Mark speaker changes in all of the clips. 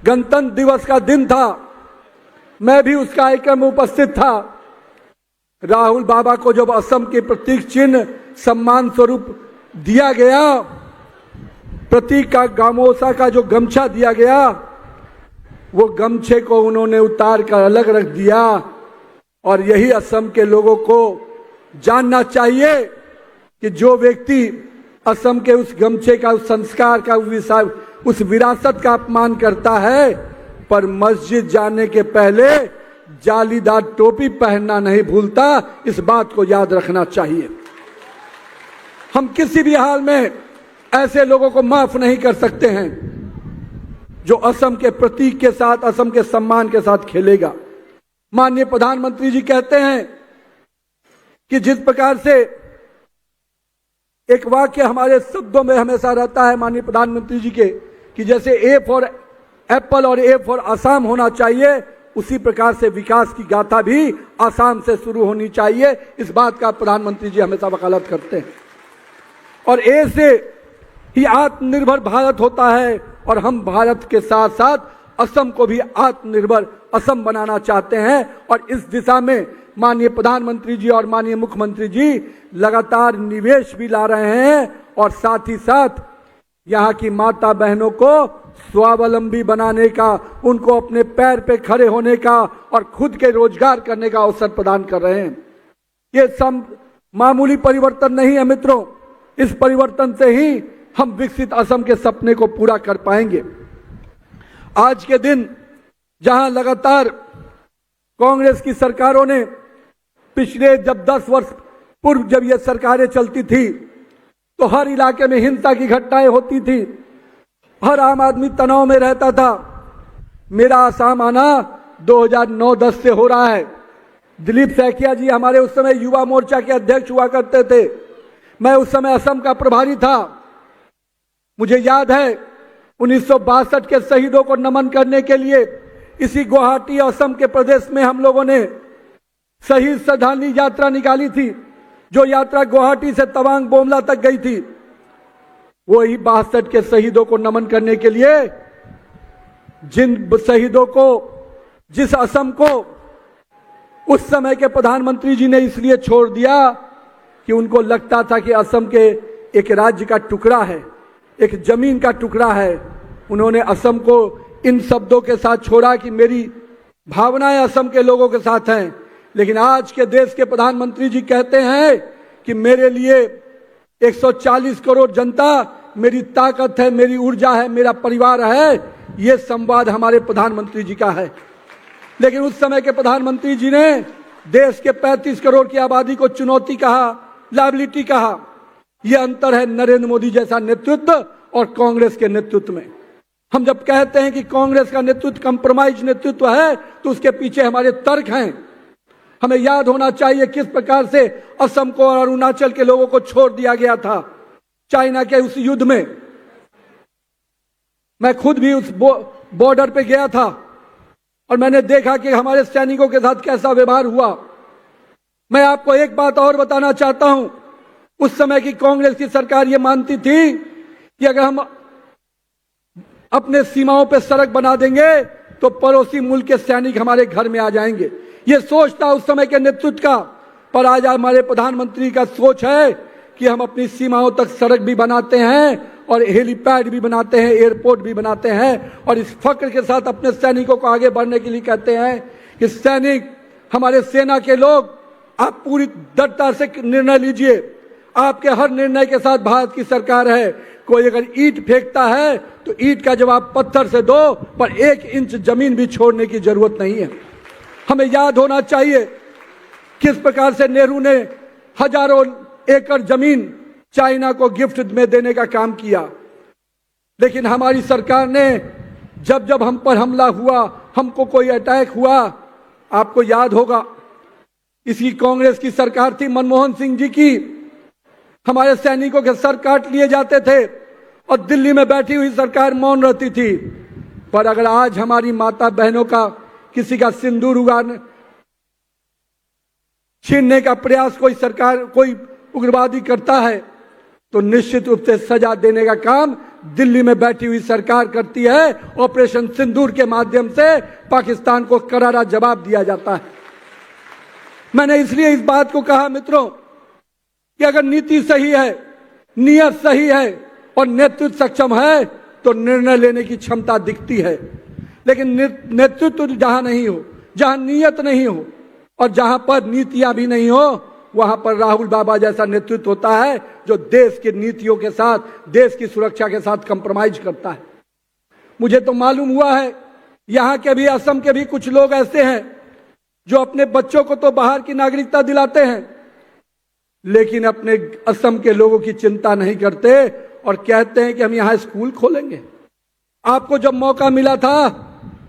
Speaker 1: गणतंत्र दिवस का दिन था, मैं भी उस कार्यक्रम में उपस्थित था। राहुल बाबा को जब असम के प्रतीक चिन्ह सम्मान स्वरूप दिया गया, प्रतीक का गामोसा का जो गमछा दिया गया, वो गमछे को उन्होंने उतार कर अलग रख दिया। और यही असम के लोगों को जानना चाहिए कि जो व्यक्ति असम के उस गमछे का, उस संस्कार का, उस विरासत का अपमान करता है, पर मस्जिद जाने के पहले जालीदार टोपी पहनना नहीं भूलता, इस बात को याद रखना चाहिए। हम किसी भी हाल में ऐसे लोगों को माफ नहीं कर सकते हैं जो असम के प्रतीक के साथ, असम के सम्मान के साथ खेलेगा। माननीय प्रधानमंत्री जी कहते हैं कि जिस प्रकार से एक वाक्य हमारे शब्दों में हमेशा रहता है माननीय प्रधानमंत्री जी के, कि जैसे ए फॉर एप्पल और ए फॉर असम होना चाहिए, उसी प्रकार से विकास की गाथा भी असम से शुरू होनी चाहिए। इस बात का प्रधानमंत्री जी हमेशा वकालत करते हैं। और ए से ही आत्मनिर्भर भारत होता है, और हम भारत के साथ साथ असम को भी आत्मनिर्भर असम बनाना चाहते हैं। और इस दिशा में माननीय प्रधानमंत्री जी और माननीय मुख्यमंत्री जी लगातार निवेश भी ला रहे हैं, और साथ ही साथ यहाँ की माता बहनों को स्वावलंबी बनाने का, उनको अपने पैर पे खड़े होने का और खुद के रोजगार करने का अवसर प्रदान कर रहे हैं। ये सब मामूली परिवर्तन नहीं है मित्रों, इस परिवर्तन से ही हम विकसित असम के सपने को पूरा कर पाएंगे। आज के दिन जहां लगातार कांग्रेस की सरकारों ने पिछले जब 10 वर्ष पूर्व जब ये सरकारें चलती थी, तो हर इलाके में हिंसा की घटनाएं होती थी, हर आम आदमी तनाव में रहता था। मेरा असम आना 2009-10 से हो रहा है। दिलीप सैकिया जी हमारे उस समय युवा मोर्चा के अध्यक्ष हुआ करते थे, मैं उस समय असम का प्रभारी था। मुझे याद है 1962 के शहीदों को नमन करने के लिए इसी गुवाहाटी असम के प्रदेश में हम लोगों ने शहीद श्रद्धांजलि यात्रा निकाली थी, जो यात्रा गुवाहाटी से तवांग बोमला तक गई थी। वही 62 के शहीदों को नमन करने के लिए, जिन शहीदों को, जिस असम को उस समय के प्रधानमंत्री जी ने इसलिए छोड़ दिया कि उनको लगता था कि असम के एक राज्य का टुकड़ा है, एक जमीन का टुकड़ा है। उन्होंने असम को इन शब्दों के साथ छोड़ा कि मेरी भावनाएं असम के लोगों के साथ हैं। लेकिन आज के देश के प्रधानमंत्री जी कहते हैं कि मेरे लिए 140 करोड़ जनता मेरी ताकत है, मेरी ऊर्जा है, मेरा परिवार है। ये संवाद हमारे प्रधानमंत्री जी का है। लेकिन उस समय के प्रधानमंत्री जी ने देश के 35 करोड़ की आबादी को चुनौती कहा, लायबिलिटी कहा। यह अंतर है नरेंद्र मोदी जैसा नेतृत्व और कांग्रेस के नेतृत्व में। हम जब कहते हैं कि कांग्रेस का नेतृत्व कंप्रोमाइज नेतृत्व है, तो उसके पीछे हमारे तर्क हैं। हमें याद होना चाहिए किस प्रकार से असम को और अरुणाचल के लोगों को छोड़ दिया गया था चाइना के उस युद्ध में। मैं खुद भी उस बॉर्डर पे गया था और मैंने देखा कि हमारे सैनिकों के साथ कैसा व्यवहार हुआ। मैं आपको एक बात और बताना चाहता हूं, उस समय की कांग्रेस की सरकार ये मानती थी कि अगर हम अपने सीमाओं पे सड़क बना देंगे तो पड़ोसी मुल्क के सैनिक हमारे घर में आ जाएंगे। ये सोच था उस समय के नेतृत्व का। पर आज हमारे प्रधानमंत्री का सोच है कि हम अपनी सीमाओं तक सड़क भी बनाते हैं और हेलीपैड भी बनाते हैं, एयरपोर्ट भी बनाते हैं, और इस फक्र के साथ अपने सैनिकों को आगे बढ़ने के लिए कहते हैं कि सैनिक, हमारे सेना के लोग, आप पूरी दृढ़ता से निर्णय लीजिए। आपके हर निर्णय के साथ भारत की सरकार है। कोई अगर ईंट फेंकता है तो ईंट का जवाब पत्थर से दो, पर 1 इंच जमीन भी छोड़ने की जरूरत नहीं है। हमें याद होना चाहिए किस प्रकार से नेहरू ने हजारों एकड़ जमीन चाइना को गिफ्ट में देने का काम किया। लेकिन हमारी सरकार ने जब जब हम पर हमला हुआ, हमको कोई अटैक हुआ, आपको याद होगा इसी कांग्रेस की सरकार थी, मनमोहन सिंह जी की। हमारे सैनिकों के सर काट लिए जाते थे और दिल्ली में बैठी हुई सरकार मौन रहती थी। पर अगर आज हमारी माता बहनों का किसी का सिंदूर उगाने छीनने का प्रयास कोई सरकार, कोई उग्रवादी करता है, तो निश्चित रूप से सजा देने का काम दिल्ली में बैठी हुई सरकार करती है। ऑपरेशन सिंदूर के माध्यम से पाकिस्तान को करारा जवाब दिया जाता है। मैंने इसलिए इस बात को कहा मित्रों कि अगर नीति सही है, नियत सही है और नेतृत्व सक्षम है तो निर्णय लेने की क्षमता दिखती है। लेकिन नेतृत्व जहां नहीं हो, जहां नियत नहीं हो और जहां पर नीतियां भी नहीं हो, वहां पर राहुल बाबा जैसा नेतृत्व होता है जो देश की नीतियों के साथ, देश की सुरक्षा के साथ कंप्रोमाइज करता है। मुझे तो मालूम हुआ है यहां के भी, असम के भी कुछ लोग ऐसे हैं जो अपने बच्चों को तो बाहर की नागरिकता दिलाते हैं, लेकिन अपने असम के लोगों की चिंता नहीं करते और कहते हैं कि हम यहां स्कूल खोलेंगे। आपको जब मौका मिला था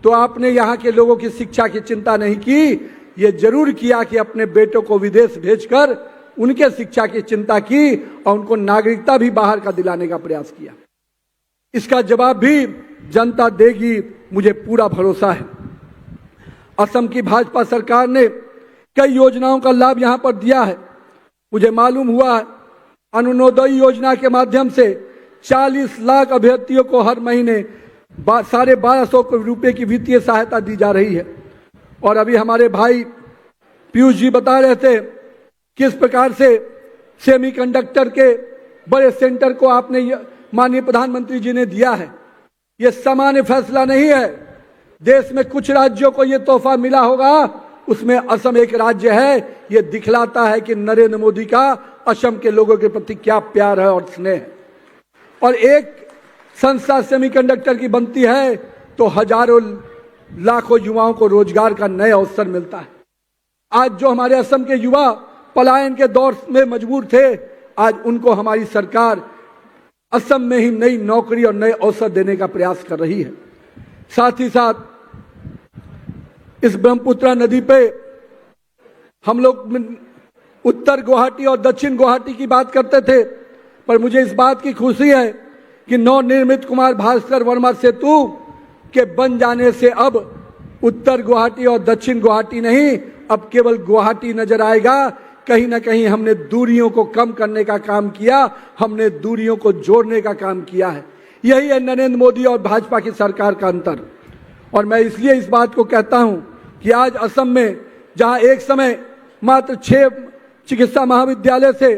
Speaker 1: तो आपने यहां के लोगों की शिक्षा की चिंता नहीं की, ये जरूर किया कि अपने बेटों को विदेश भेजकर उनके शिक्षा की चिंता की और उनको नागरिकता भी बाहर का दिलाने का प्रयास किया। इसका जवाब भी जनता देगी, मुझे पूरा भरोसा है। असम की भाजपा सरकार ने कई योजनाओं का लाभ यहां पर दिया है। मुझे मालूम हुआ अनुनोदय योजना के माध्यम से 40 लाख अभ्यर्थियों को हर महीने 1250 रुपए की वित्तीय सहायता दी जा रही है। और अभी हमारे भाई पीयूष जी बता रहे थे किस प्रकार से सेमीकंडक्टर के बड़े सेंटर को आपने माननीय प्रधानमंत्री जी ने दिया है। यह सामान्य फैसला नहीं है। देश में कुछ राज्यों को यह तोहफा मिला होगा, उसमें असम एक राज्य है। यह दिखलाता है कि नरेंद्र मोदी का असम के लोगों के प्रति क्या प्यार है और स्नेह है। और एक संस्था सेमीकंडक्टर की बनती है तो हजारों लाखों युवाओं को रोजगार का नया अवसर मिलता है। आज जो हमारे असम के युवा पलायन के दौर में मजबूर थे, आज उनको हमारी सरकार असम में ही नई नौकरी और नए अवसर देने का प्रयास कर रही है। साथ ही साथ इस ब्रह्मपुत्र नदी पे हम लोग उत्तर गुवाहाटी और दक्षिण गुवाहाटी की बात करते थे, पर मुझे इस बात की खुशी है कि नवनिर्मित कुमार भास्कर वर्मा सेतु के बन जाने से अब उत्तर गुवाहाटी और दक्षिण गुवाहाटी नहीं, अब केवल गुवाहाटी नजर आएगा। कहीं ना कहीं हमने दूरियों को कम करने का काम किया, हमने दूरियों को जोड़ने का काम किया है। यही है नरेंद्र मोदी और भाजपा की सरकार का अंतर। और मैं इसलिए इस बात को कहता हूं कि आज असम में जहां एक समय मात्र 6 चिकित्सा महाविद्यालय से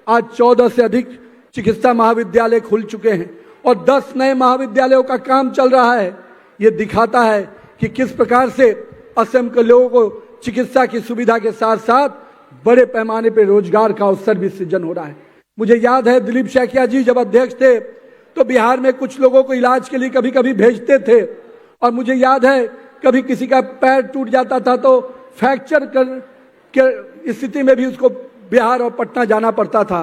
Speaker 1: आज 14 से अधिक चिकित्सा महाविद्यालय खुल चुके हैं और 10 नए महाविद्यालयों का काम चल रहा है। ये दिखाता है कि किस प्रकार से असम के लोगों को चिकित्सा की सुविधा के साथ साथ बड़े पैमाने पर रोजगार का अवसर भी सृजन हो रहा है। मुझे याद है दिलीप सैकिया जी जब अध्यक्ष थे तो बिहार में कुछ लोगों को इलाज के लिए कभी कभी भेजते थे। और मुझे याद है कभी किसी का पैर टूट जाता था तो फ्रैक्चर के स्थिति में भी उसको बिहार और पटना जाना पड़ता था।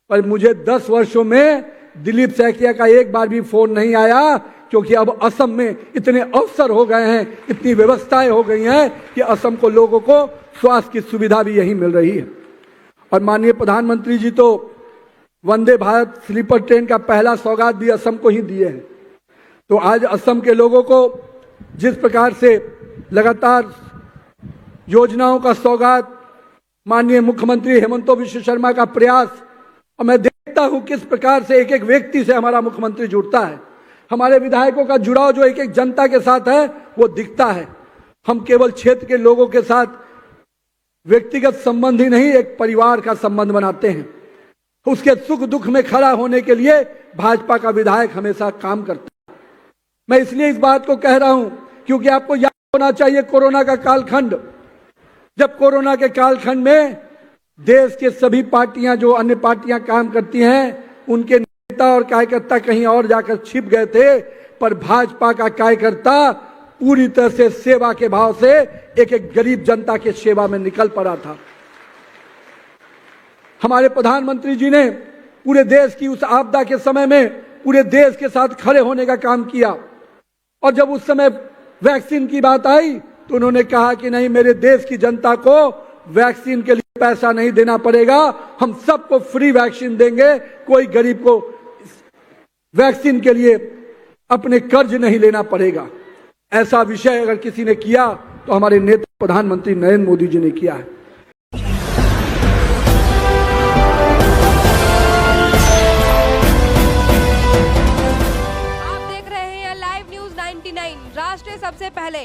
Speaker 1: पर मुझे 10 वर्षों में दिलीप सैकिया का एक बार भी फोन नहीं आया, क्योंकि अब असम में इतने अवसर हो गए हैं, इतनी व्यवस्थाएं हो गई हैं कि असम को लोगों को स्वास्थ्य की सुविधा भी यहीं मिल रही है। और माननीय प्रधानमंत्री जी तो वंदे भारत स्लीपर ट्रेन का पहला सौगात भी असम को ही दिए हैं। तो आज असम के लोगों को जिस प्रकार से लगातार योजनाओं का सौगात, माननीय मुख्यमंत्री हेमंत बिश्व शर्मा का प्रयास, और मैं देखता हूं किस प्रकार से एक एक व्यक्ति से हमारा मुख्यमंत्री जुड़ता है। हमारे विधायकों का जुड़ाव जो एक एक जनता के साथ है वो दिखता है। हम केवल क्षेत्र के लोगों के साथ व्यक्तिगत संबंध ही नहीं, एक परिवार का संबंध बनाते हैं। उसके सुख दुख में खड़ा होने के लिए भाजपा का विधायक हमेशा काम करता है। मैं इसलिए इस बात को कह रहा हूं क्योंकि आपको याद होना चाहिए कोरोना का कालखंड। जब कोरोना के कालखंड में देश के सभी पार्टियां, जो अन्य पार्टियां काम करती हैं, उनके नेता और कार्यकर्ता कहीं और जाकर छिप गए थे, पर भाजपा का कार्यकर्ता पूरी तरह से सेवा के भाव से एक एक गरीब जनता के सेवा में निकल पड़ा था। हमारे प्रधानमंत्री जी ने पूरे देश की उस आपदा के समय में पूरे देश के साथ खड़े होने का काम किया। और जब उस समय वैक्सीन की बात आई तो उन्होंने कहा कि नहीं, मेरे देश की जनता को वैक्सीन के लिए पैसा नहीं देना पड़ेगा, हम सबको फ्री वैक्सीन देंगे, कोई गरीब को वैक्सीन के लिए अपने कर्ज नहीं लेना पड़ेगा। ऐसा विषय अगर किसी ने किया तो हमारे नेता प्रधानमंत्री नरेंद्र मोदी जी ने किया है।
Speaker 2: 99 राष्ट्र सबसे पहले।